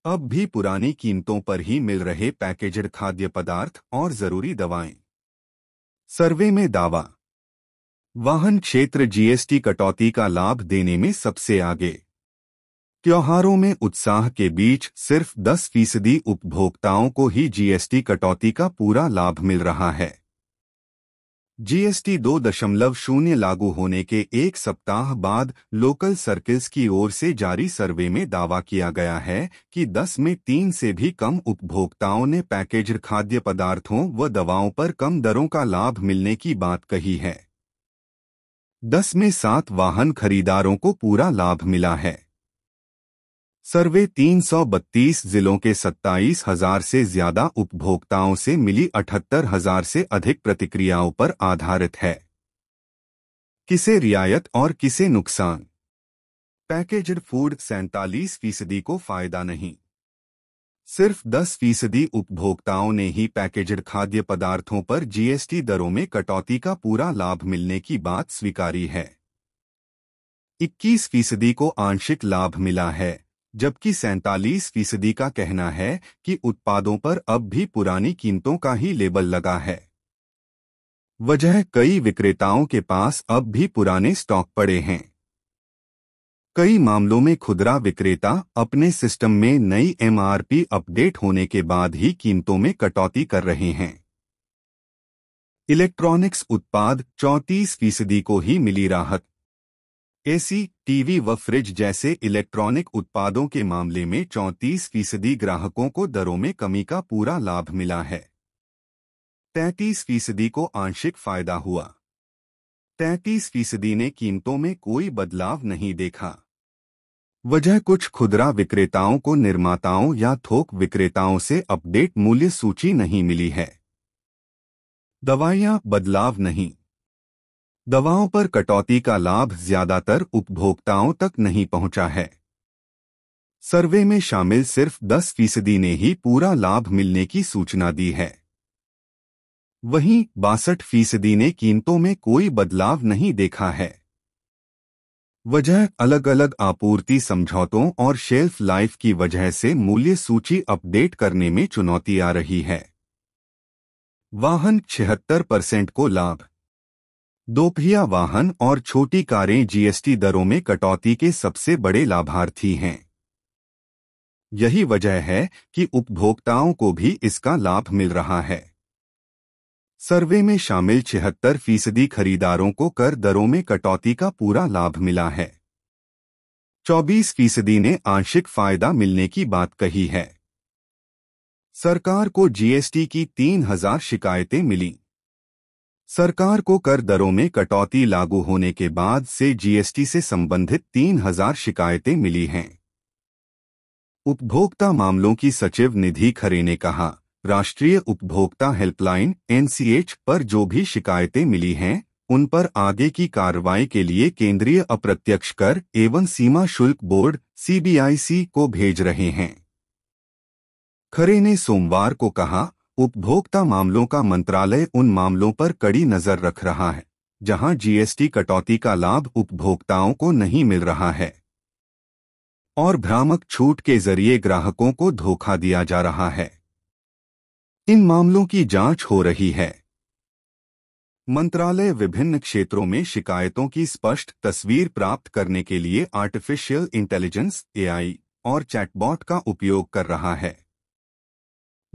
अब भी पुरानी कीमतों पर ही मिल रहे पैकेज्ड खाद्य पदार्थ और जरूरी दवाएं। सर्वे में दावा। वाहन क्षेत्र जीएसटी कटौती का लाभ देने में सबसे आगे। त्योहारों में उत्साह के बीच सिर्फ 10% उपभोक्ताओं को ही जीएसटी कटौती का पूरा लाभ मिल रहा है। जीएसटी 2.0 लागू होने के एक सप्ताह बाद लोकल सर्किल्स की ओर से जारी सर्वे में दावा किया गया है कि 10 में 3 से भी कम उपभोक्ताओं ने पैकेज्ड खाद्य पदार्थों व दवाओं पर कम दरों का लाभ मिलने की बात कही है। 10 में 7 वाहन खरीदारों को पूरा लाभ मिला है। सर्वे 332 जिलों के 27,000 से ज्यादा उपभोक्ताओं से मिली 78,000 से अधिक प्रतिक्रियाओं पर आधारित है। किसे रियायत और किसे नुकसान? पैकेज्ड फूड 47% को फायदा नहीं। सिर्फ 10% उपभोक्ताओं ने ही पैकेज्ड खाद्य पदार्थों पर जीएसटी दरों में कटौती का पूरा लाभ मिलने की बात स्वीकारी है। 21% को आंशिक लाभ मिला है, जबकि 47% का कहना है कि उत्पादों पर अब भी पुरानी कीमतों का ही लेबल लगा है। वजह, कई विक्रेताओं के पास अब भी पुराने स्टॉक पड़े हैं। कई मामलों में खुदरा विक्रेता अपने सिस्टम में नई एमआरपी अपडेट होने के बाद ही कीमतों में कटौती कर रहे हैं। इलेक्ट्रॉनिक्स उत्पाद 34% को ही मिली राहत। एसी, टीवी व फ्रिज जैसे इलेक्ट्रॉनिक उत्पादों के मामले में 34% ग्राहकों को दरों में कमी का पूरा लाभ मिला है। 33% को आंशिक फायदा हुआ। 33% ने कीमतों में कोई बदलाव नहीं देखा। वजह, कुछ खुदरा विक्रेताओं को निर्माताओं या थोक विक्रेताओं से अपडेट मूल्य सूची नहीं मिली है। दवाइयां, बदलाव नहीं। दवाओं पर कटौती का लाभ ज्यादातर उपभोक्ताओं तक नहीं पहुंचा है। सर्वे में शामिल सिर्फ 10% ने ही पूरा लाभ मिलने की सूचना दी है। वहीं 62% ने कीमतों में कोई बदलाव नहीं देखा है। वजह, अलग अलग आपूर्ति समझौतों और शेल्फ लाइफ की वजह से मूल्य सूची अपडेट करने में चुनौती आ रही है। वाहन 76% को लाभ। दोपहिया वाहन और छोटी कारें जीएसटी दरों में कटौती के सबसे बड़े लाभार्थी हैं। यही वजह है कि उपभोक्ताओं को भी इसका लाभ मिल रहा है। सर्वे में शामिल 76% खरीदारों को कर दरों में कटौती का पूरा लाभ मिला है। 24% ने आंशिक फायदा मिलने की बात कही है। सरकार को जीएसटी की 3,000 शिकायतें मिली। सरकार को कर दरों में कटौती लागू होने के बाद से जीएसटी से संबंधित 3,000 शिकायतें मिली हैं। उपभोक्ता मामलों की सचिव निधि खरे ने कहा, राष्ट्रीय उपभोक्ता हेल्पलाइन (एनसीएच) पर जो भी शिकायतें मिली हैं, उन पर आगे की कार्रवाई के लिए केंद्रीय अप्रत्यक्ष कर एवं सीमा शुल्क बोर्ड (सीबीआईसी) को भेज रहे हैं। खरे ने सोमवार को कहा, उपभोक्ता मामलों का मंत्रालय उन मामलों पर कड़ी नजर रख रहा है जहां जीएसटी कटौती का लाभ उपभोक्ताओं को नहीं मिल रहा है और भ्रामक छूट के जरिए ग्राहकों को धोखा दिया जा रहा है। इन मामलों की जांच हो रही है। मंत्रालय विभिन्न क्षेत्रों में शिकायतों की स्पष्ट तस्वीर प्राप्त करने के लिए आर्टिफिशियल इंटेलिजेंस (एआई) और चैटबॉट का उपयोग कर रहा है।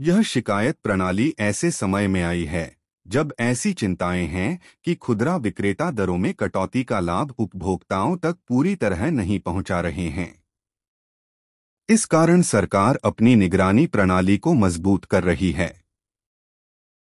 यह शिकायत प्रणाली ऐसे समय में आई है जब ऐसी चिंताएं हैं कि खुदरा विक्रेता दरों में कटौती का लाभ उपभोक्ताओं तक पूरी तरह नहीं पहुंचा रहे हैं। इस कारण सरकार अपनी निगरानी प्रणाली को मजबूत कर रही है।